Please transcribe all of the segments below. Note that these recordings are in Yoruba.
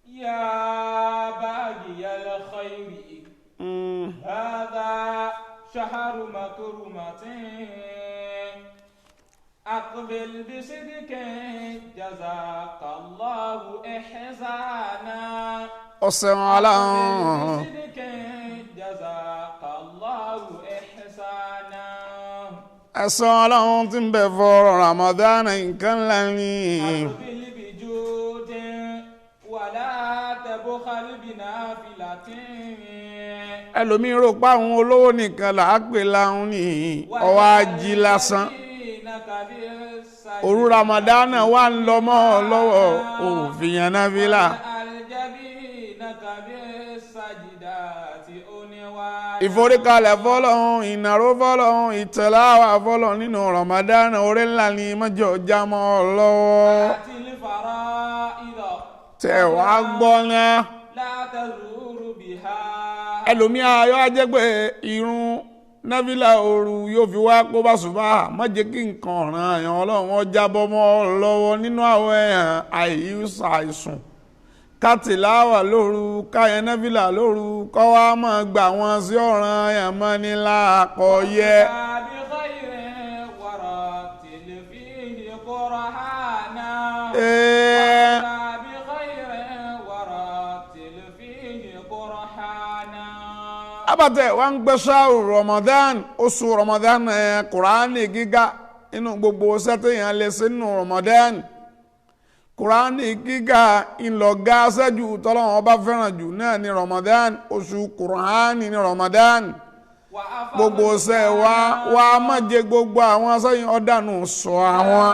يا باغي الخير هذا شهر مكرمة أقبل بصدق جزاك الله إحسانا ọ̀sẹ̀ ọlọ́run بصدق جزاك الله إحسانا ẹ̀san ọlọ́run tí ń bẹ fún Ramadan nǹkan ńlá ni. أقبل بجود ولا تبخل بنافلة ẹlòmíín rò pé àwọn olówó nìkan là á pè láhùn ní ọwọ́ ají lásán. òru Ramadan wà ń lọ mọ́ ọ lọ́wọ́ òfin yẹn náfìlà. ìforíkalẹ̀ fọ́lọ́hun, ìnáró fọ́lọ́hun, ìtẹ̀láwà fọ́lọ́hun nínú Ramadan orí ńlá ni mọ́jọ jámọ́ ọ lọ́wọ́. tẹ̀ wá gbọ́ náà ẹlòmíà yóò á jẹ́ pé irun náfìlà òru yóò fi wá pọ́ bá ṣùgbọ́n má jẹ́ kí nǹkan ọ̀ràn àyàn ọlọ́run ó jábọ́ mọ́ ọ lọ́wọ́ nínú àwọn èèyàn àìsùn kátìláwà lóru káyẹn náfìlà lóru kọ́ wá máa gbà wọ́n sí ọ̀ràn àyàn mọ́ ní láàkọ́ yẹ. abatẹ wa ń gbé ṣáàrù Ramadan oṣù Ramadan kùránì gíga inú gbogbo sẹ́tẹ̀yàn lè sí nínú Ramadan kùránì gíga ìlọ̀gá sẹ́jù tọ́lọ́wọ́n bá fẹ́ràn jù náà ní Ramadan oṣù kùránì ní Ramadan gbogbo ṣẹ́ wa má jẹ gbogbo àwọn sẹ́yìn ọ̀dànù sọ àwọn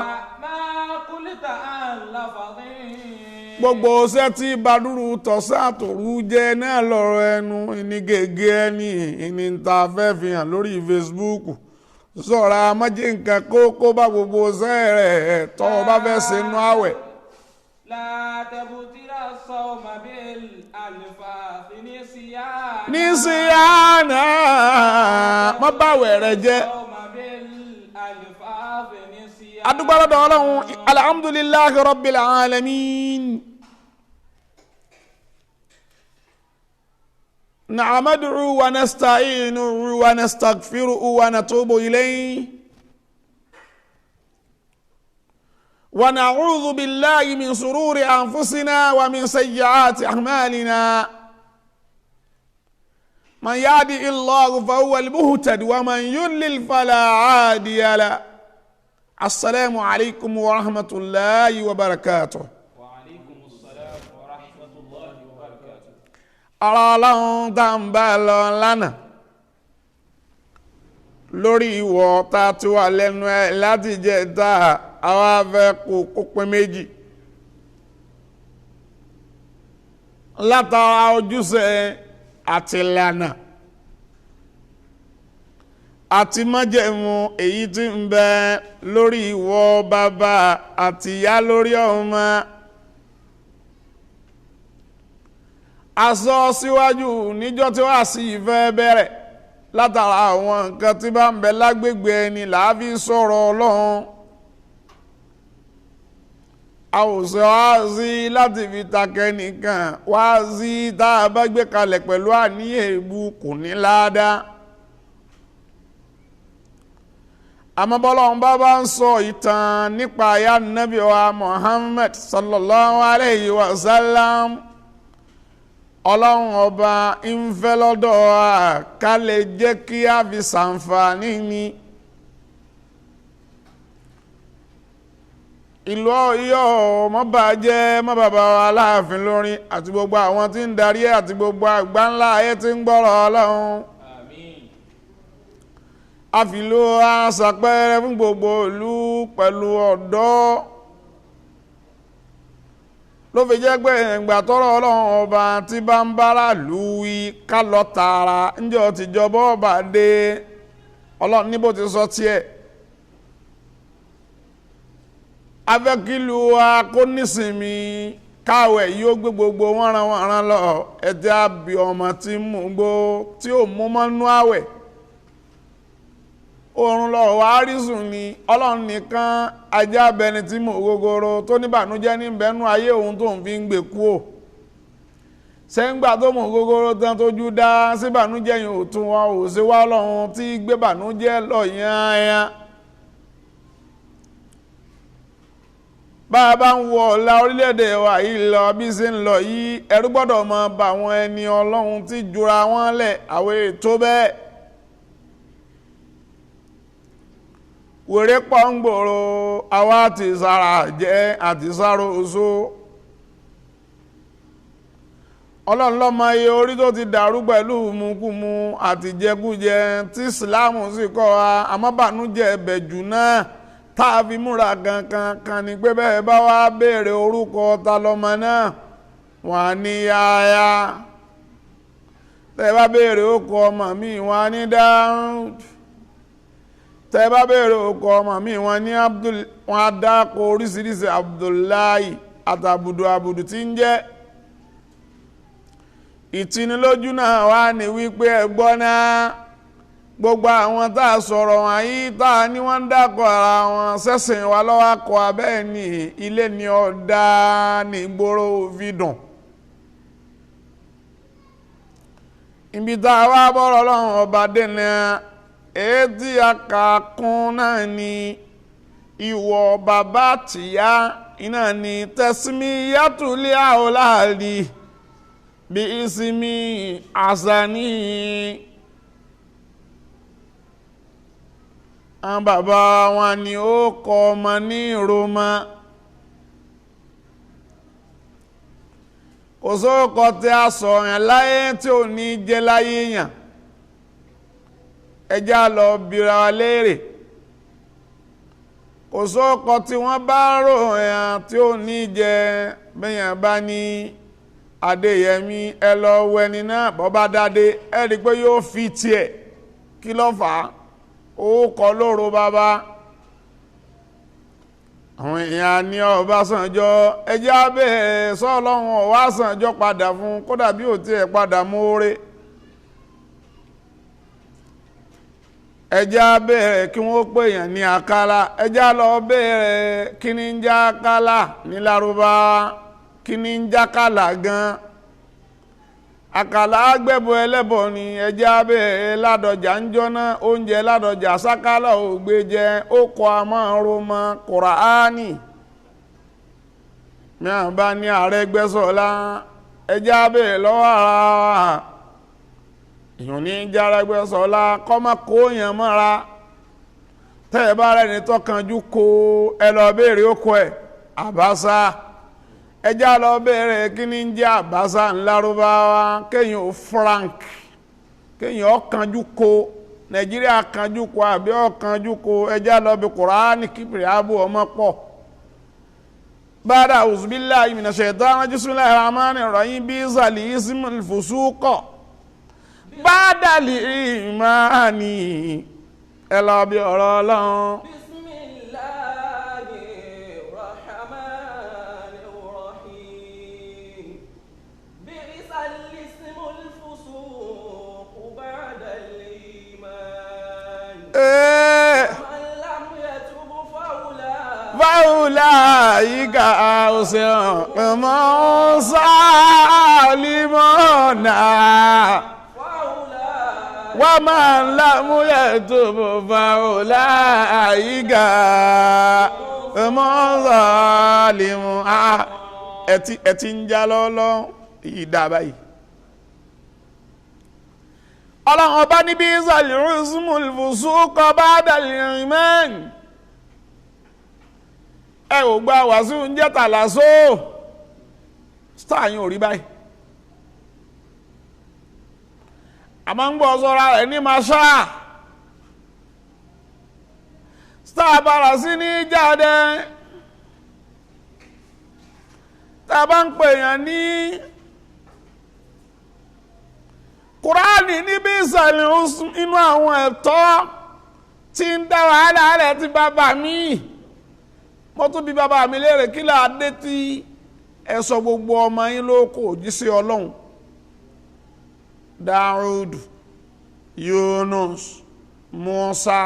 gbogbo ṣẹ́ tí badúrú tọ̀sán àtòrú jẹ́ náà lọ́rọ̀ ẹnu ìní gègé ẹni ìní ta fẹ́ fi hàn lórí Facebook sọ̀rọ̀ amájẹ́ nǹkan kó bá gbogbo ṣẹ́ rẹ̀ tọ́ ọ bá fẹ́ ṣe nú àwẹ̀. ní síyáná má báwẹ̀ rẹ̀ jẹ́. adúgbò lọ́dọ̀ Ọlọ́run alhamdulillahi rabbil alamin. نعمده ونستعينه ونستغفره ونتوب إليه ونعوذ بالله من شرور أنفسنا ومن سيئات أعمالنا من يهده الله فهو المهتد ومن يضلل فلا هادي له السلام عليكم ورحمة الله وبركاته. ọ̀rọ̀ ọlọ́run tá ń bá lọ lánàá lórí ìwọ̀ tá tí wà lẹ́nu ẹ̀ láti jẹ́ tá àwọn afẹ́ kó pín méjì látara ojúṣe àti ìlànà àti májẹ̀mú èyí tí ń bẹ lórí ìwọ̀ bàbá àti ìyá lórí ọmọ. aṣọ síwájú níjọ́ tí wàá sí ìfẹ́ bẹ̀rẹ̀ látara àwọn nǹkan tí bá ń bẹ lágbègbè ẹni làáfi sọ̀rọ̀ Ọlọ́run a ò sọ wáàsí láti fi takẹ́ nìkan wáàsí tá a bá gbé kalẹ̀ pẹ̀lú àníyàn èébú kò ní láàdá àmọ́ bọ́lọ́run bá ń sọ ìtàn nípa ayá Nábì wa Muhammad sallallahu alayhi wa sallam ọlọ́run ọba ń fẹ́ lọ́dọ̀ wa ká lè jẹ́ kí a fi ṣàǹfààní ni ìlú Ọ̀yọ́ má bàjẹ́ má bàbá wa Aláàfin lórí àti gbogbo àwọn tí ń darí àti gbogbo àgbáńlá ayé tí ń gbọ́rọ̀ ọlọ́run àfìlú aṣàpẹẹrẹ fún gbogbo ìlú pẹ̀lú ọ̀dọ́ ló fi jẹ́ pé ìgbà tọ́rọ̀ ọlọ́run ọba tí bá ń bára lù wí ká lọ tààrà ńjọ́ tìjọba ọba dé ọlọ́run níbo ti sọ tiẹ̀ afẹ́kílù wa kó nísìnyí káwẹ̀ yóò gbé gbogbo wọn ran lọ ẹ̀jẹ̀ àbí ọmọ tí mú gbó tí ò mú mọ́nú àwẹ̀ oorun lọ wà rísùn ni ọlọ́run nìkan ajá abẹni tí mò gógóró tó níbànújẹ́ ní bẹnu ayé òun tó ń fi ń gbé kúò sẹ́ńgbà tó mọ̀ gógóró tán tójú dá síbànújẹ́ yìí ò tún wa ò sí wá Ọlọ́run tí gbé bànújẹ́ lọ yányán. bá a bá ń wọ ọ̀la orílẹ̀-èdè wa yìí lọ bí ṣe ń lọ yìí ẹ̀rù gbọ́dọ̀ máa bà àwọn ẹni Ọlọ́run tí jura wọn lẹ̀ àwọn ètò bẹ́ẹ̀. wèrè pọ̀ ń gbòòrò àwa àti sára jẹ́ àti sáró oṣó. Ọlọ́run ló mọ iye orí tó ti dàrú pẹ̀lú mukúmu àti jẹkújẹ tí ìsìláàmù sì kọ́ wa àmọ́bànújẹ́ ẹ̀bẹ̀ jù náà tá a fi múra kankan ni pé bẹ́ẹ̀ bá wá béèrè orúkọ ta lọ́mọ náà wọ́n á ní Yahya. tẹ́ bá béèrè orúkọ ọmọ mi wọ́n á ní Dáúd. tẹ́ bá béèrè orúkọ ọmọ mi wọ́n ní Abdul, wọ́n á dákọ̀ oríṣiríṣi Abdullahi àtàbùdù àbùdù tí ń jẹ́. ìtinilójú náà wá ní wípé ẹgbọ́n náà gbogbo àwọn tá a sọ̀rọ̀ wọ̀nyí tá a ní wọ́n ń dákọ̀ ara wọn sẹ́sìn wa lọ́wọ́ akọ abẹ́ ní ilé ní ọ̀dá ní ìgboro fi dùn. ibi tá a wá bọ́rọ̀ lọ́wọ́ ọba dènà èédí akàkún náà ní ìwọ bàbá tìyá iná ní tẹ̀símí yàtúlẹ̀ àwòláàlì bí ìsinmi àṣàní. àwọn bàbá wọn ni ó kọ ọmọ ní Roma. kò sóòkọ tí a sọ yàn láyé tí ò ní jẹ́ láyé yàn. ẹjá lọ bira wa léèrè. kò sóòkọ tí wọ́n bá rò yàn tí ò ní jẹ́ bẹ́yàn bá ní Adéyẹmí ẹ lọ wẹni náà bọ́bá dáadé ẹ rí i pé yóò fi tiẹ̀ kí ló fà á ó kọ lóru bàbá. àwọn èèyàn ní Ọbásanjọ́ ẹjẹ́ abẹ́ sọ́ọ̀lọ́run Ọbásanjọ́ padà fún kódà bí ò tiẹ̀ padà mórí. ẹjẹ́ abẹ́ kí wọ́n pè yàn ní àkàlà ẹjẹ́ lọ bẹ̀rẹ̀ kí ni ń já àkàlà ní Lárúbáwá kí ni ń jákàlà gan. àkàlà agbẹ́bọ ẹlẹ́bọ ni ẹjẹ́ abẹ́ Ládọjà ń jọ́nà oúnjẹ Ládọjà sákàlà ò gbé jẹ ó kọ amárùnmọ́ Kùránì. mìíràn bá ní Arẹ́gbẹ́ṣọlá ẹjẹ́ abẹ́ lọ́wọ́ ara wa èèyàn ní jẹ́ Arẹ́gbẹ́ṣọlá kọ́mọ kóyàn mọ́ra tẹ́ ẹ bá rẹ́ni tọ́kanjú kó ẹ lọ béèrè ó kọ ẹ̀ Àbásà. ẹjá lọ bẹ̀rẹ̀ kí ní jẹ́ Àbásà ńlárúbáwá kéèyàn ó frank kéèyàn ọ̀kanjú ko Nàìjíríà kanjú ko àbí ọ̀kanjú ko ẹjá lọ bí Kùránì kíkìrì ààbò ọmọ pọ̀. bàdà auzubillahi minash shaitani bismillahir rahmanir rahim bí sàlì ismul fusuqa bàdà lè ìmáàní ẹ lọ bí ọ̀rọ̀ Ọlọ́run. Fáwùláyíká òsèǹ mọ́ sálímọ́nà wà máa ń lámúyẹ̀ tó bọ̀ fáwùláyíká mọ́ sálímọ́nà ẹ̀tí ń já lọ́lọ́ ìdàbà yìí. Ọlọ́run ọba níbi ìsàlẹ̀ ìsúnmùl fùsúkọ ba'dal ìmán. ẹ ò gba wàásù ń jẹ́ tàlàsó star yín ò rí báyìí. a máa ń gbọ́ sọ́ra rẹ̀ ní masha star bára sí ní jáde tá a bá ń pè yàn ní Kùránì níbi ìsàlẹ̀ inú àwọn ẹ̀tọ́ tí ń dá wàhálà rẹ̀ ti bàbá mi. mo tún bí bàbá mi léèrè kí là á dé tí ẹ sọ gbogbo ọmọ yín ló kò jíṣẹ́ Ọlọ́run. Dáúdù, Yunus, Mùsá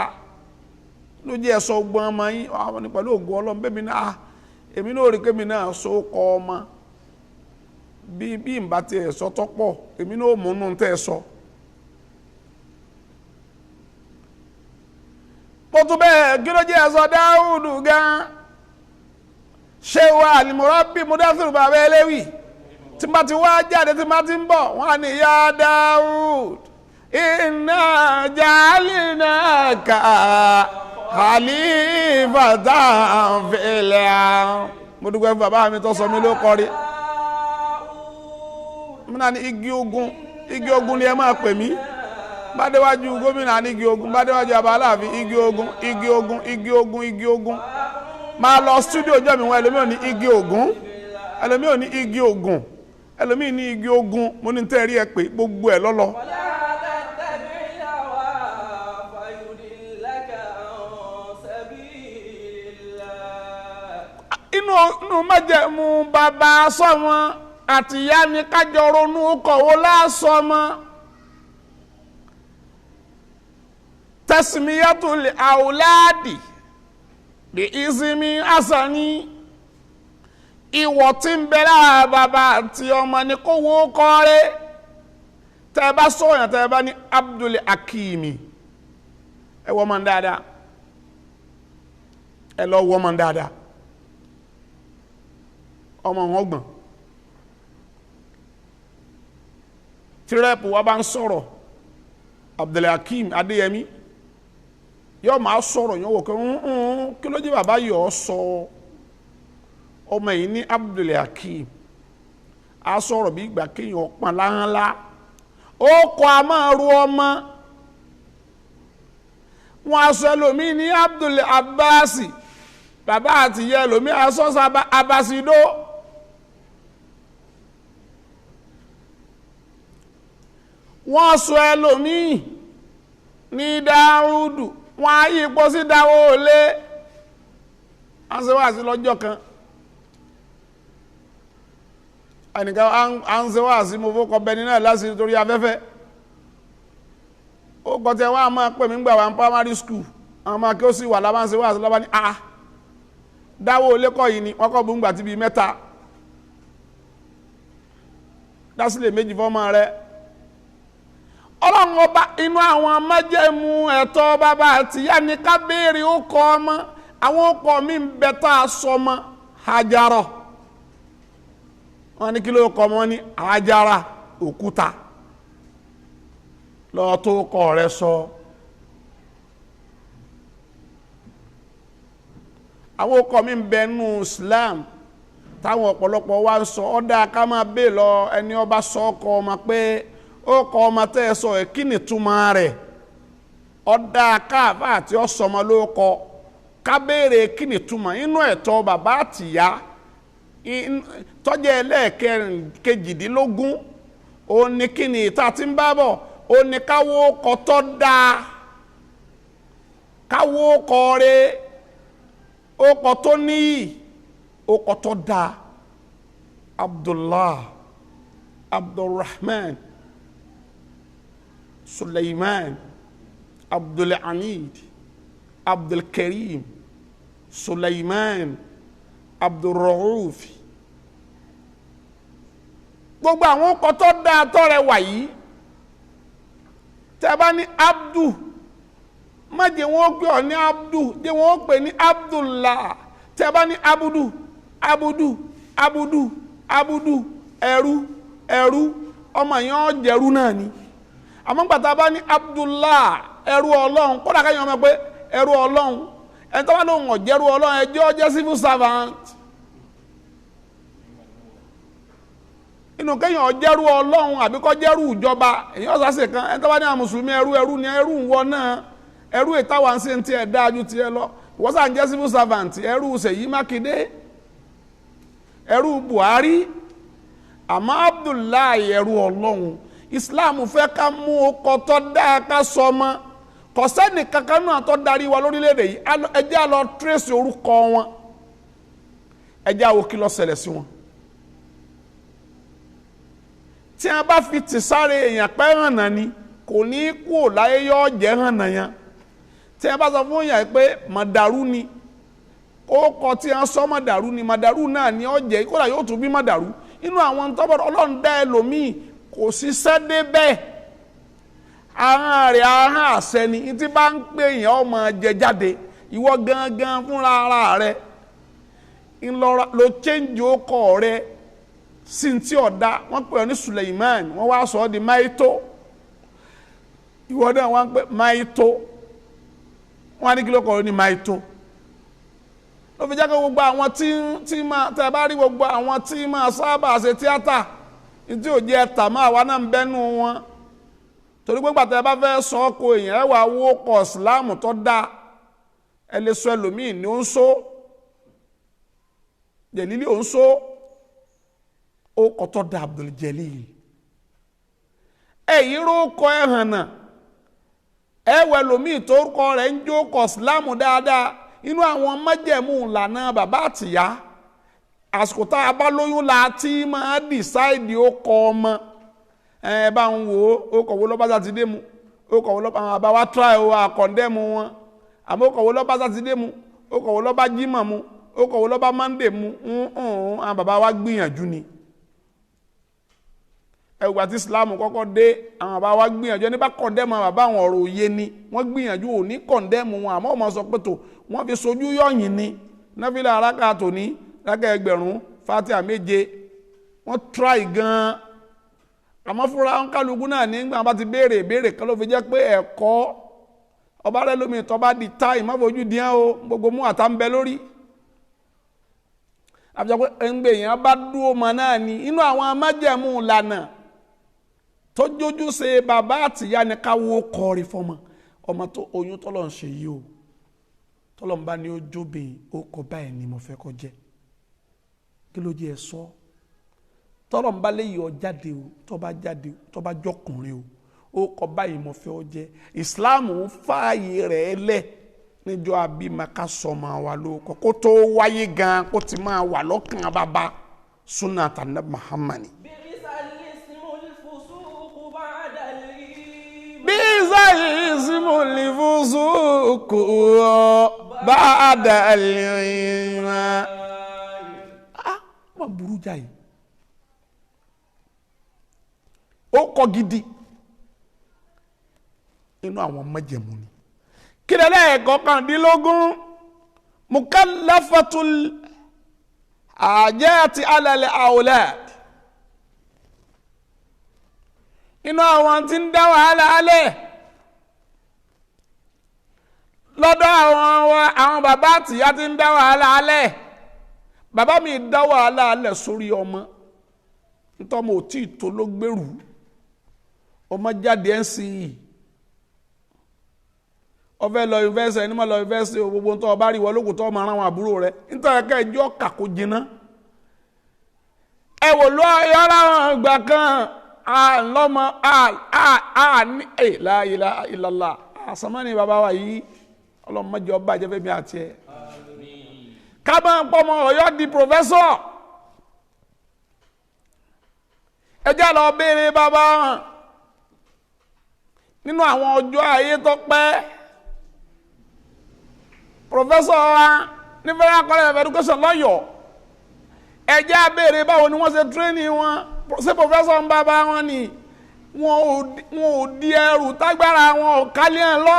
ló jẹ́ ẹ sọ gbogbo ọmọ yín àwọn ní pẹ̀lú ògùn Ọlọ́run bẹ́ẹ̀ mi náà èmi náà rí kémi náà sọ kọ ọmọ bí n bá tiẹ̀ sọ tọ́pọ̀ èmi náà mú nù tẹ́ ẹ sọ. mo tún bẹ́ẹ̀ kí ló jẹ́ ẹ sọ Dáúdù gan ṣé wa Al-Murabbi Mudaththir bàbá ẹlẹ́wì tí bá ti wá jáde tí bá ti ń bọ̀ wọ́n á ní ya Dáúd inna ja'alnaka khalifatan fil ard. mo dúpẹ́ fún bàbá mi tó sọ mí ló kọrí múná ní igi ogun ni ẹ máa pè mí bá déwájú gómìnà ní igi ogun bá déwájú abáláàfin igi ogun máa lọ stúdíò jọ́ mi wọn ẹlòmí ò ní igi ogun ẹlòmí ò ní igi ogun ẹlòmí ní igi ogun mo ní tẹ́ rí ẹ pé gbogbo ẹ̀ lọ́lọ́. inú májẹ̀mú bàbá sọ́mọ àti ìyá ni kájọ ronú kọ̀wó lásọmọ tasmiyatul auladi bí ìsinmi asani ìwọ̀ tí ń bẹ lára bàbá àti ọmọ ni kó wó kọ́rẹ́ tẹ́ bá sọ̀yàn tẹ́ bá ní Abdul Hakimi ẹ wọ́n mọ̀ dáadáa ẹ lọ wọ́n mọ̀ dáadáa ọmọ wọn gbọ̀n tírẹ́pù wa bá ń sọ̀rọ̀ Abdul Hakim Adéyẹmí yóò máa sọ̀rọ̀ yóò wò kí ló jẹ́ bàbá yìí ọ sọ ọmọ yìí ní Abdul Hakim a sọ̀rọ̀ bí ìgbà kéèyàn pọn láńlá ó kọ́ a máa ru ọmọ wọn aṣọ ẹlòmíì ní Abdul Abbasi bàbá àti ìyá ẹlòmíì aṣọ Abasido. wọ́n sọ ẹlòmíì ní Dáúdù wọ́n á yí ipò sí dáwọ́ olé a ń ṣe wá sí lọ́jọ́ kan ẹnìkan a ń ṣe wá sí mo fọ́kọ bẹni náà láti torí afẹ́fẹ́ ó kọtẹ wọ́n a máa pè mí gbà wà ní primary school àwọn máa kí ó sì wà lábá ń ṣe wá sí lọ́bá ní dáwọ́ olé kọ́ yìí ni wọ́n kọ́ bú ń gbà tí bíi mẹ́ta dásílẹ̀ méjì fọ́mọ rẹ̀ ọlọ́run ọba inú àwọn májẹ̀mú ẹ̀tọ́ bàbá àti ìyá ni ká béèrè ó kọ ọmọ àwọn ọkọ mi ń bẹ tá a sọ ọmọ Hajara wọn ní kí ló kọ ọmọ ní Hajara òkúta lọ́ọ́ tó kọ rẹ sọ àwọn ọkọ mi ń bẹ nínú Islam táwọn ọ̀pọ̀lọpọ̀ wa ń sọ ọ́dà ká máa bèè lọ ẹni ọba sọ ọkọ ọmọ pé ó kọ ọmọ tẹ́ ẹ sọ ẹ̀ kí ni túmọ̀ rẹ̀ ọ̀dà káàbà àti ọ̀sọ̀mọ ló kọ ká béèrè kí ni túmọ̀ inú ẹ̀tọ́ bàbá àtìyá tọ́jú ẹlẹ́ẹ̀kejìdínlógún ó ní kí ni ìta ti ń bá bọ̀ ó ní káwó kọ tọ́ dáa káwó kọ rẹ̀ ó kọ tó níyì ó kọ tọ́ dáa Abdullah Abdulrahman Suleiman Abdulhamid Abdulkarim Suleiman Abdulrauf gbogbo àwọn ọkọ̀ tó dáa tó rẹwà yìí tẹ́ bá ní Abdu má jẹ́ wọ́n pè ọ́ ní Abdu jẹ́ wọ́n pè ní Abdullah tẹ́ bá ní Abudu Abudu Abudu Abudu ẹrú ẹrú ọmọ yẹn ó jẹrú náà ni àmọ́ gbàtà bá ní Abdullah ẹrú ọlọ́run kódà káyọ̀ ọmọ pé ẹrú ọlọ́run ẹni tó bá lóun ọ̀jẹ̀rú ọlọ́run ẹjọ́ jẹ́ civil servant inú kéèyàn ọ̀jẹ̀rú ọlọ́run àbí kó jẹ́rú ìjọba èyí ọ̀sà ṣe kan ẹni tó bá ní àwọn mùsùlùmí ẹrú ni ẹrú ń wọ náà ẹrú ìtawà ń ṣe ń tiẹ̀ dáa ju tiẹ̀ lọ ìwọ́sà ń jẹ́ civil servant ẹrú Ṣèyí Mákindé ẹrú Buhari àmọ́ Abdullahi ẹrú ọlọ́run Islam fẹ́ ká mú ọkọ̀ tó dáa ká sọ ọmọ kò sẹ́ni kankan náà tó darí wa lórílẹ̀‐èdè yìí ẹjẹ́ á lọ tírèsì orúkọ wọn ẹjẹ́ á wò kí ló ṣẹlẹ̀ sí wọn tí a bá fi tì sáré èèyàn pẹ́ hànà ni kò ní kú ò láyé yọ jẹ́ hànà yẹn tí a bá sọ fún èèyàn pé màdàrú ni ó kọ tí a sọ màdàrú ni màdàrú náà ni ó jẹ́ kódà yóò tún bí màdàrú inú àwọn tọ́bọ̀ Ọlọ́run dá ẹlòmíì kò ṣiṣẹ́ débẹ̀ ahọ́n rẹ̀ ahọ́n àṣẹ ni tí bá ń pè yẹn ọmọ jẹ jáde ìwọ gangan fúnra ara rẹ̀ ló change ọkọ rẹ̀ sí ti ọ̀dà wọ́n pè ọ́ ní Suleiman wọ́n wá sọ ọ́ di Maito ìwọ náà wọ́n pè Maito wọ́n á ní kí ló kọ́ ọ́ ní Maito ló fi jẹ́ kó gbogbo àwọn tí máa tẹ́ bá rí gbogbo àwọn tí máa sábà ṣe tíátà tí ò jẹ́ ẹ̀tà máa wá náà ń bẹ́nu wọn torí pé gbàtẹ́ bá fẹ́ sọ ọkọ èèyàn ẹ̀ wá wó kọ̀ ìsìláàmù tó dáa ẹ lè sọ ẹlòmíì ní ó ń sọ Jẹ̀lílì ó ń sọ ó kọ́ tó da Abdul Jalil èyí ló kọ ẹ̀ hàn náà ẹ wọ ẹlòmíì tó kọ rẹ̀ ń jó kọ̀ ìsìláàmù dáadáa inú àwọn májẹ̀mú ìlànà bàbá àtìyá àsìkò tá a bá lóyún la tí máa dìsáìdì ó kọ ọmọ ẹ bá ń wò ó kọ̀wé lọ́ba sátidé mu ó kọ̀wé lọ́ba àwọn àbá wa tíráì ó àkọ̀ndẹ́mu wọn àmọ́ ó kọ̀wé lọ́ba sátidé mu ó kọ̀wé lọ́ba jímọ̀ mu ó kọ̀wé lọ́ba mọ́ndé mu àwọn bàbá wa gbìyànjú ni ẹgbà tí Islam kọ́kọ́ dé àwọn bàbá wa gbìyànjú ẹni bá kọ̀ndẹ́mu àwọn bàbá àwọn ọ̀rọ̀ òye ni wọ́n gbìyànjú ò ní kọ̀ndẹ́mu wọn àmọ́ ọmọ sọ pé tó wọ́n fi sojú yọ̀yìn ni náfìlà aráka tòní rákà ẹgbẹ̀rún Fatiha méje wọ́n try gan-an àmọ́ fúnra kálukú náà nígbà bá ti béèrè ìbéèrè kan ló fi jẹ́ pé ẹ̀kọ́ ọba rẹ lómi ìtọ́ bá di táì má fojú díẹ̀ o gbogbo mú àtà ń bẹ lórí àbíjọ pé ẹgbẹ́ èèyàn bá dúró mọ́ náà ni inú àwọn amájẹ̀mú ìlànà tó jójú ṣe bàbá àtìyá ni káwó kọrí fọmọ ọmọ tó oyún tọ́lọ̀ ń ṣe yìí o tọ́lọ̀ ń bá ní ó jóbìn ó kọ báyìí ni mo fẹ́ kó jẹ́ kí ló jẹ́ ẹ sọ tọ́lọ̀ ń bá léyìí ọ jáde o tó bá jọkùnrin o ó kọ báyìí mo fẹ́ ọ jẹ́ Islam fààyè rẹ̀ lẹ̀ níjọ́ abimaka sọmọ wa ló kọ kó tó wáyé gan kó ti máa wà lọ́kàn bàbá sunnah Ànábì Muhammad. Ismul fusuq ba'da al-iman. Wọ́n burú jáì ó kọ́ gidi inú àwọn májẹ̀mú ni kí lẹ́lẹ́ kọkàndínlógún mukallafatul ajati ala al-awlad inú àwọn tí ń dá wàhálà alẹ́ lọ́dọ̀ àwọn bàbá àtìyá tí ń dá wàhálà alẹ́ bàbá mi dá wàhálà alẹ́ sórí ọmọ nítorí mo tí ì tó ló gbèrú ọmọ jáde NCE ọfẹ́ lọ yunifásitì ẹni mọ́ lọ yunifásitì gbogbo tó ọba rí wọ́n lókùn tó ọmọ ara wọn àbúrò rẹ̀ nítorí ẹ̀ka ẹjọ́ kàkó jiná ẹ wò lọ yọra wọn ìgbà kan lọ́mọ ní la ilaha illallah àsánmọ́ni bàbá wa yìí ọlọ́mọdé ọba àjẹfẹ́ mi àti ẹ̀ kábà ń pọ́ ọmọ Ọ̀yọ́ di pòfẹ́sọ̀ ẹjẹ́ lọ béèrè bàbá wọn nínú àwọn ọjọ́ ayé tó pẹ́ pòfẹ́sọ̀ wa ní Federal College of Education lọ́yọ̀ọ́ ẹjẹ́ béèrè báwo ni wọ́n ṣe tírénì wọn ṣé pòfẹ́sọ̀ ń bàbá wọn ni wọn ò di ẹrù tágbára wọn ò kálí ẹ̀ lọ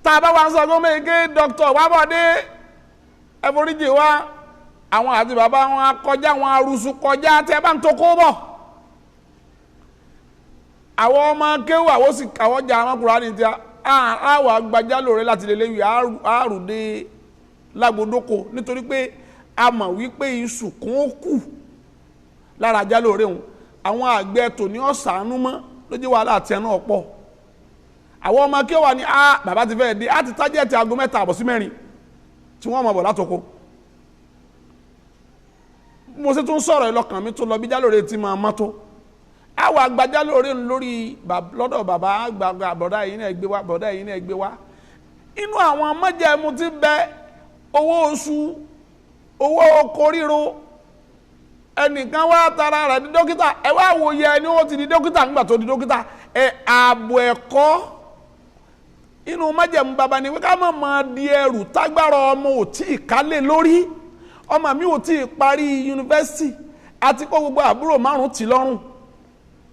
tá a bá wà ń sọ gómìnà ike dr wábọ̀dé ẹforíjì wa àwọn àti bàbá wọn kọjá wọn arúsù kọjá tẹ bá ń tó kó bọ̀ àwọn ọmọ kéwù àwọn sì àwọn jà àwọn Kùránì tí àwọn agbájá lóore láti lè léwu àrùdé lágbódókò nítorí pé a mọ̀ wípé iṣu kún ó kù lára ajá lóore òun àwọn àgbẹ̀ tò ní ọ̀sánú mọ́ lójú wàhálà àti ẹnu ọ̀pọ̀ àwọn ọmọ kéwù wa ni bàbá ti fẹ́ dé á ti tájẹ́ẹ̀tì aago 3 àbọ̀ sí 4 tí wọ́n mọ̀ bọ̀ látòkó mo sì tún sọ̀rọ̀ ìlọ́kàn mi tó lọ bí jálóore ti máa mọ́tò àwọn agbájálóore lórí lọ́dọ̀ bàbá àgbàgbà bọ̀dá yìí náà gbé wá bọ̀dá yìí náà gbé wá inú àwọn májẹ̀mú ti bẹ owó oṣù owó koríro ẹnìkan wá tara rẹ̀ di dókítà ẹ wá wòye ẹni ó ti di dókítà nígbà tó di dókítà ààbò ẹ̀kọ́ inú májẹ̀mú bàbá ni wípé ká má máa di ẹrù tágbára ọmọ ò tí ì kálẹ̀ lórí ọmọ mi ò tí ì parí yunifásitì àti kó gbogbo àbúrò márùn tì lọ́rùn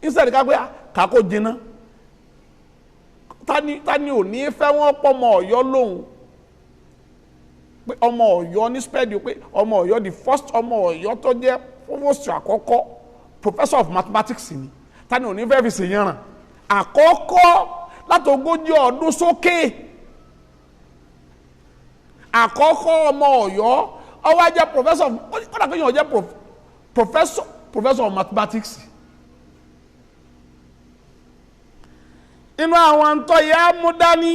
instead ká pé kàkó jiná tani ò ní fẹ́ wọ́n pọ̀ ọmọ Ọ̀yọ́ lóhùn pé ọmọ Ọ̀yọ́ ní spẹ́ẹ̀dì pé ọmọ Ọ̀yọ́ the first ọmọ Ọ̀yọ́ tó jẹ́ provost àkọ́kọ́ professor of mathematics ni tani ò ní fẹ́ fi ṣèyànràn àkọ́kọ́ láti 40 ọdún sókè àkọ́kọ́ ọmọ Ọ̀yọ́ ó wá jẹ́ professor kódà kéèyàn jẹ́ professor of mathematics. inú àwọn tó yẹ mú dání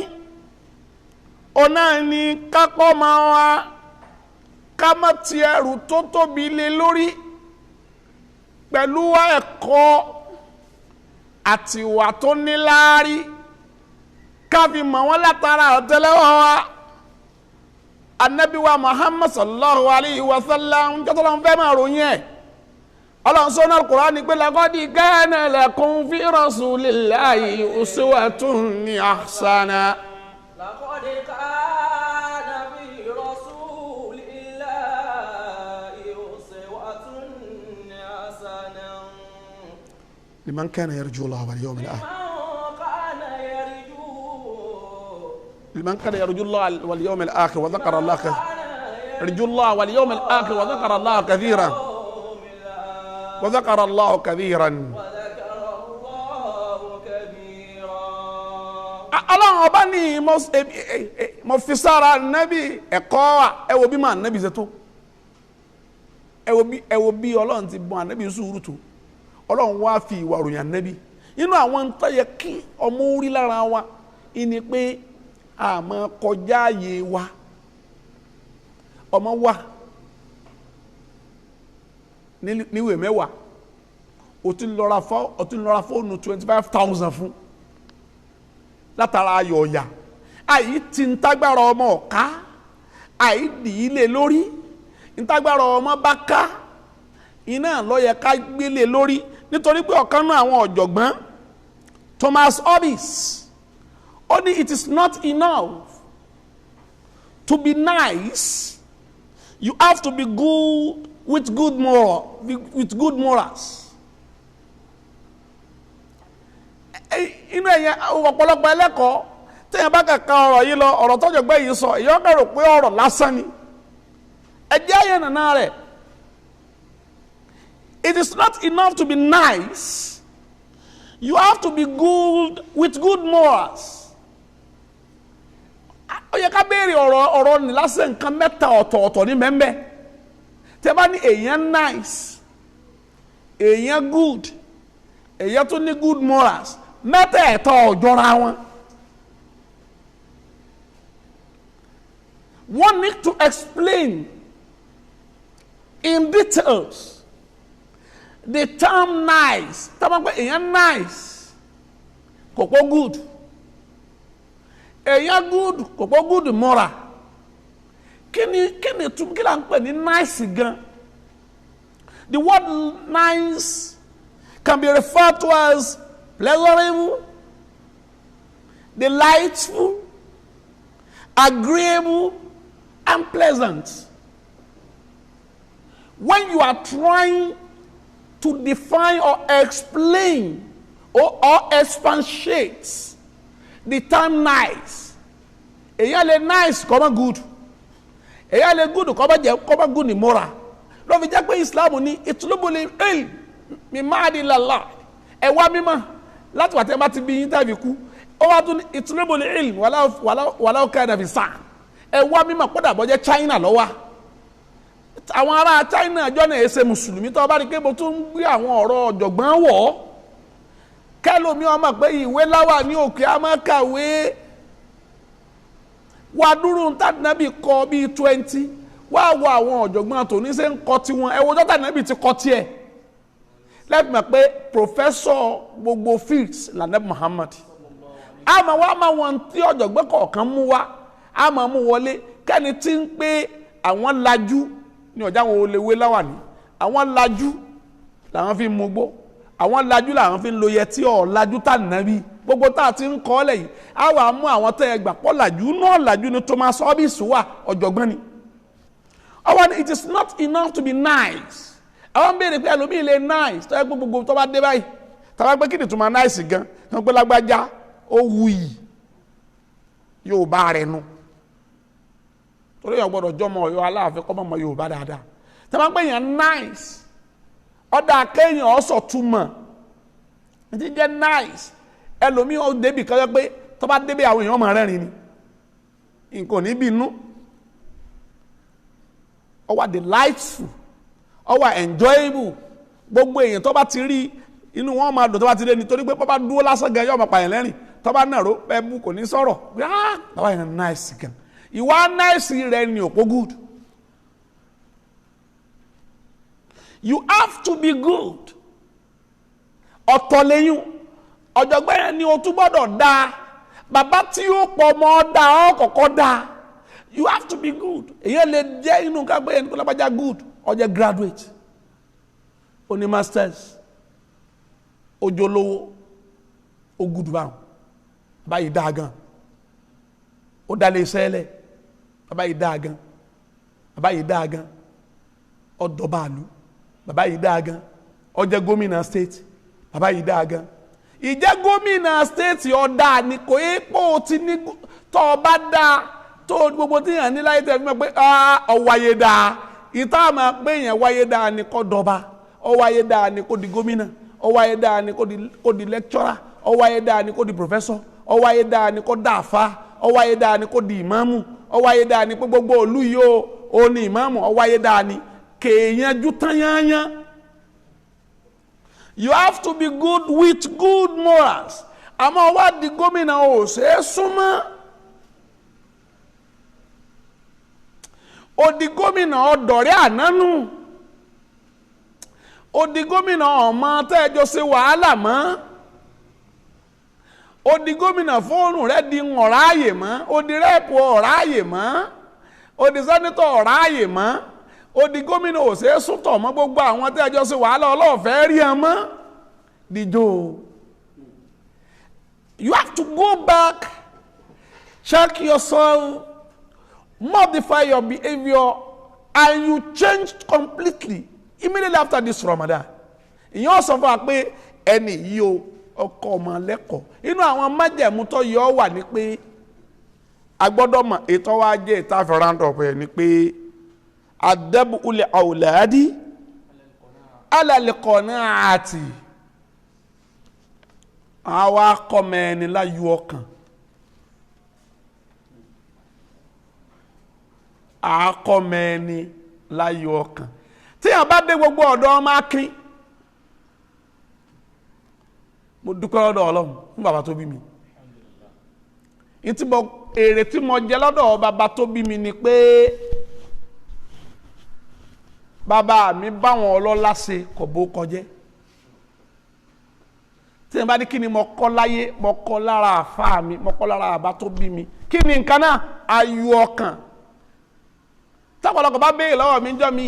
ọ̀nà ni kápọ́ máa wá ká má ti ẹrù tó tóbi lé lórí pẹ̀lú ẹ̀kọ́ àti ìwà tó níláárí ká fi mọ̀ wọ́n látara ọ̀tẹ́lẹ́wọ̀ wa Ànábì wa Muhammad sallallahu alayhi wa sallam jọ́tọ́ lọ́n fẹ́ máa ròyìn ẹ̀ Ọlọ́run sọ́nà Al-Qur'an ní pé laqad kana lakum fi rasulillahi uswatun hasana. لقد كان في رسول الله أسوة حسنة لمن كان يرجو الله واليوم الآخر لمن كان يرجو الله واليوم الآخر وذكر الله كثيرا يرجو الله واليوم الآخر وذكر الله كثيرا وذكر الله كثيرا Ọlọ́run ọba ní mo fi sára nẹ́bí ẹ̀kọ́ ẹ wò bí mà nẹ́bí ṣe tó ẹ wò bí Ọlọ́run ti bọ́n ànẹ́bí sùúrù tó Ọlọ́run wá fi ìwà ròyìn ànẹ́bí inú àwọn tó yẹ kí ọmọ orí lára wa ìní pé àmọ́ kọjá ààyè wa ọmọ wa níwèé mẹ́wàá ó ti lọ́ra fóònù 25,000 fún látara ayọ̀ ọ̀yà àyí ti ń tágbára ọmọ ọ̀ká àyí dìílé lórí ń tágbára ọmọ bá ká iná ló yẹ ká gbélé lórí nítorí pé ọ̀kan náà àwọn ọ̀jọ̀gbọ́n Thomas Hobbes ó ní it is not enough to be nice, you have to be good with good morals. Inú ẹ̀yẹn ọ̀pọ̀lọpọ̀ ẹlẹ́kọ̀ọ́ tẹ́yìn bá kàkà ọ̀rọ̀ yìí lọ ọ̀rọ̀ tọ́jọ̀gbẹ́ yìí sọ èyí ọ̀kẹ́ rò pé ọ̀rọ̀ lásán ni ẹjẹ́ ayé nàná rẹ̀. It is not enough to be nice, you have to be good with good morals. Ó yẹ ká béèrè ọ̀rọ̀ ní lásán nǹkan mẹ́ta ọ̀tọ̀ọ̀tọ̀ ní mẹ́mbẹ́ tẹ́ bá ní èèyàn nice èèyàn good èèyàn tó ní good morals mẹ́tẹ̀ẹ̀tọ̀ ọ̀jọ́ra wọn. One need to explain in details the term nice. Tọ́mọ̀ pé èèyàn nice kò pọ̀ good èèyàn good kò pọ̀ good moral. Kí ni kí là ń pè ní nice gan? The word nice can be referred to as pleasurable, delightful, agreeable, and pleasant. When you are trying to define or explain or expatiate the term nice, èyàn lè nice kò má good, èyàn lè good kò má good ní moral. Ló fi jẹ́ pé Islam ní itlubul ilm min ma'adillah ẹ wá mímọ̀ láti wà tẹ́ bá ti bí yín tàbí kú ó wá tún itlubul ilm walau kana fi sa ẹ wá mímọ̀ kódà bó jẹ́ China lọ́wọ́ àwọn ará China ọjọ́ náà ṣe mùsùlùmí tó bá rí pé mo tún ń gbé àwọn ọ̀rọ̀ ọ̀jọ̀gbọ́n wọ̀ kẹ́lómi ọmọ pé ìwé láwà ní òkè á máa kàwé wà dúró ń tàbí kọ bíi 20 wá wọ àwọn ọ̀jọ̀gbọ́n tòní ṣe ń kọ tiwọn ẹ wo jọ́tà nàbì ti kọ tiẹ̀ lẹ́gbẹ̀ẹ́ pé professor gbogbo fields lànàbì Muhammad àmọ́ wá máa wọn tí ọ̀jọ̀gbọ́n kọ̀ọ̀kan mú wá àmọ́ mú wọlé kẹ́ni tí ń pé àwọn lajú ní ọjà àwọn olèwé láwàní àwọn lajú làwọn fi mú gbó àwọn lajú làwọn fi ń lo yẹtí ọ̀làjú tà nàbí gbogbo tá a ti ń kọ́ lẹ̀ yìí á wà mú àwọn tẹ́ ẹ gbà pọ̀ làjú náà làjú ni Thomas Hobbes wà ọ̀jọ̀gbọ́n ni. It is not enough to be nice. àwọn béèrè pé ẹlòmíì lè nice tó yẹ pé gbogbo tó bá dé báyìí tàbá pé kí ni tó máa nice gan kan pé lágbájá ó wuyì yóò bá rẹ̀ nu torí èèyàn gbọ́dọ̀ jọmọ Ọ̀yọ́ Aláàfin kọ́ mọ́ Yorùbá dáadáa tàbá pé èèyàn nice ọ̀dà kéèyàn ọ̀sọ̀ túmọ̀ ti jẹ́ nice ẹlòmíì ó débì kan yẹ pé tó bá débì àwọn èèyàn máa rẹ́rìn ni nǹkan ò ní bínú ó wà delightful ó wà enjoyable gbogbo èèyàn tó bá ti rí inú wọn máa dùn tó bá ti rí nítorí pé bá dúró lásán gan yóò máa pààyàn lẹ́rìn tó bá nàró bẹ́ẹ̀ bú kò ní sọ̀rọ̀ bàbá yẹn nice gan ìwà nice rẹ ni òpó good you have to be good ọ̀tọ̀ lẹ́yìn ọ̀jọ̀gbọ́n yẹn ni o tún gbọ́dọ̀ dáa bàbá tí ó pọ̀ mọ́ dáa ọ̀ kọ̀kọ́ dáa you have to be good èyí lè jẹ́ inú ká gbé ẹni kó lábàjá good ó jẹ́ graduate ó ní masters ó jólówó ó good báwọn bàbá yìí dáa gan ó dá lè sẹ́lẹ̀ bàbá yìí dáa gan bàbá yìí dáa gan ó dọ̀bàlú bàbá yìí dáa gan ó jẹ́ gómìnà state bàbá yìí dáa gan ìjẹ́ gómìnà state ọ̀dà ni kò yẹ pé o ti ní tọ́ ọ bá dáa tó gbogbo tí yàn ní láyé tẹ̀ fún mi pé ọ̀wáyé dáa ìta àmà pé yẹn wáyé dáa ni kó dọba ọ̀wáyé dáa ni kó di gómìnà ọ̀wáyé dáa ni kó di lecturer ọ̀wáyé dáa ni kó di professor ọ̀wáyé dáa ni kó dá àfa ọ̀wáyé dáa ni kó di ìmáàmù ọ̀wáyé dáa ni pé gbogbo òlú yìí ó ní ìmáàmù ọ̀wáyé dáa ni kéèyàn ju tán yányán. You have to be good with good morals. Àmọ́ wá di gómìnà ò ṣe é súnmọ́. Ó di gómìnà ọ̀dọ̀rẹ́ ànánú. Ó di gómìnà ọmọ tẹ́jọ ṣe wàhálà mọ́. Ó di gómìnà fóònù rẹ̀ di ọ̀ráàyè mọ́. Ó di rẹ́ẹ̀pù ọ̀ráàyè mọ́. Ó di sẹ́nítọ̀ ọ̀ráàyè mọ́. Ó di gómìnà ò ṣe é súntọ̀ mọ́ gbogbo àwọn tẹ́jọ ṣe wàhálà ọlọ́ọ̀fẹ́ rí ẹ mọ́. Dijo. You have to go back, check yourself, modify your behavior, and you change completely immediately after this Ramadan. Ìyẹn sọ fún wa pé ẹni yìí o ọkọ ọmọ lẹ́kọ̀ọ́ inú àwọn májẹ̀mú tó yọ wà ní pé a gbọ́dọ̀ mọ̀ ètò wa jẹ́ ìta fẹ́ràn pẹ̀ ní pé adabu ul awladi ala al-qanaati àwa kọ́mọ ẹni láyọ̀ ọkàn àkọ́mọ ẹni láyọ̀ ọkàn tí a bá dé gbogbo ọ̀dọ́ ọmọ akín mo dúpẹ́ lọ́dọ̀ Ọlọ́run fún bàbá tó bí mi èrè tí mo jẹ lọ́dọ̀ bàbá tó bí mi ni pé bàbá mi báwọn ọlọ́lá ṣe kò bó kọjẹ́ tí n bá ní kí ni mo kọ́ láyé mo kọ́ lára àfáà mi mo kọ́ lára àbá tó bí mi kí ni nǹkan náà ayọ̀ ọkàn tápọ̀lọpọ̀ bá béèrè lọ́wọ́ mi jọ́ mi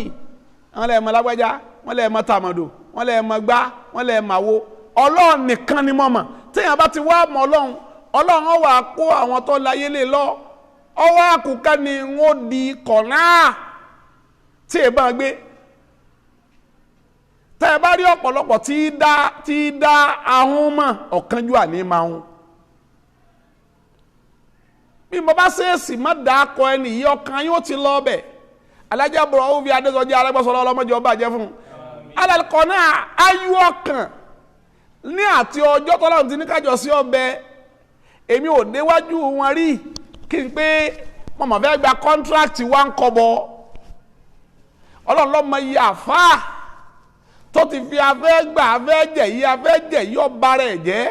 wọ́n lè mọ lágbájá wọ́n lè mọ tàmọ̀dò wọ́n lè mọ gbá wọ́n lè mọ àwo Ọlọ́run nìkan ni mo mọ̀ téèyàn bá ti wá mọ̀ Ọlọ́run ó wá kó àwọn tó láyé lè lọ ọwọ́ àkùkà ni wọ́n di kọ̀ọ̀nà tí ẹ bá gbé tẹ́ ẹ bá rí ọ̀pọ̀lọpọ̀ tí dá ahun mọ̀ ọ̀kanjúwà ní máa ń bí mo bá ṣèèsì má dà á kọ ẹni yìí ọkàn yóò ti lọ ọbẹ̀ alájà bọ̀rọ̀ ó fi adéṣọjí alágbèsọ̀rọ̀ ọlọ́mọdé ọba jẹ́ fún un alálùkọ́ náà ayú ọkàn ní àti ọjọ́ tọ́lọ́run ti ní kájọ sí ọbẹ̀ èmi ò déwájú wọn rí kí n pé mọ̀mọ́ fẹ́ gba kọ́ńtrákìtì wa ń kọ́bọ̀ Ọlọ́run lọ́mọ iye àfáà tó ti fi afẹ́ jẹ̀ yí ọba rẹ̀ jẹ́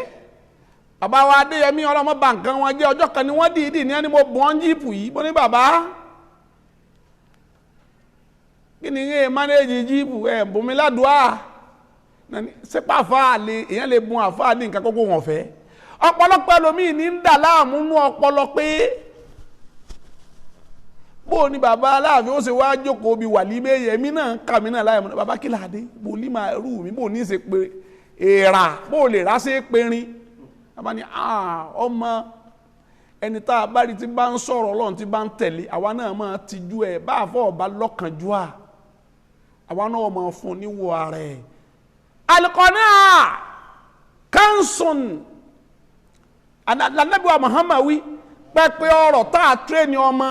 bàbá wa Adéyẹmí ọlọ́mọ bá nǹkan wọn jẹ́ ọjọ́ kan ni wọ́n dìídì ní ẹni mo bù ọ́n jíìpù yìí mo ní bàbá kí ni ẹ mánéjì jíìpù ẹ bùnmi ládùúà sípà àfáà lè èèyàn lè bùn àfáà ní nǹkan kókó wọn fẹ́ ọ̀pọ̀lọpọ̀ ẹlòmíì ní ń dà láàmú nú ọpọlọ pé bó ní bàbá Aláàfin ó ṣe wá jókòó bí wàlímẹ̀ yẹmí náà kàmí náà láì mọ̀ bàbá kí láàdé bó ní máa rú mi bó ní ṣe pé èèrà bó lè rá ṣe périn bàbá ní ọmọ ẹni tá a bá rí tí bá ń sọ̀rọ̀ Ọlọ́run tí bá ń tẹ̀lé àwa náà máa tijú ẹ̀ bá àfọ̀ ọba lọ́kànjú à àwa náà máa fún níwọ̀ ara ẹ̀. alikọ́nà kansun anabiwa Muhammad wí pẹ́pẹ́ ọ̀rọ̀ tá a tírẹ́ni ọmọ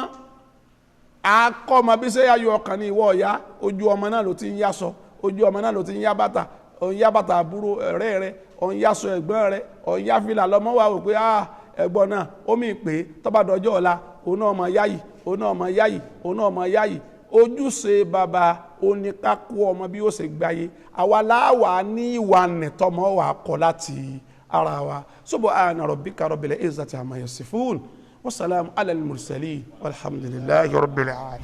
akọ́ ọmọ bí sẹ́yà yọ ọkàn ní ìwọ ọ̀yá ojú ọmọ náà ló ti ń yásọ ojú ọmọ náà ló ti ń yá bàtà òun yá bàtà àbúrò ọ̀rẹ́ rẹ òun yásọ ẹ̀gbọ́n rẹ òun yá fìlà lọ́mọ wà wò pé ẹ̀gbọ́n náà ó mì pé tọ́ba dọjọ́ ọ̀la òun náà ọmọ yáyì òun náà ọmọ yáyì òun náà ọmọ yáyì ojúṣe bàbá oníkákú ọmọ bí ó ṣe gbáyé àwa láwà ní ìwà nẹ̀tọ́mọ́ wà kọ́ láti ara wa subhana rabbika rabbil izzati amma yasifun wa salamun alal mursalin walhamdulillahi rabbil alamin.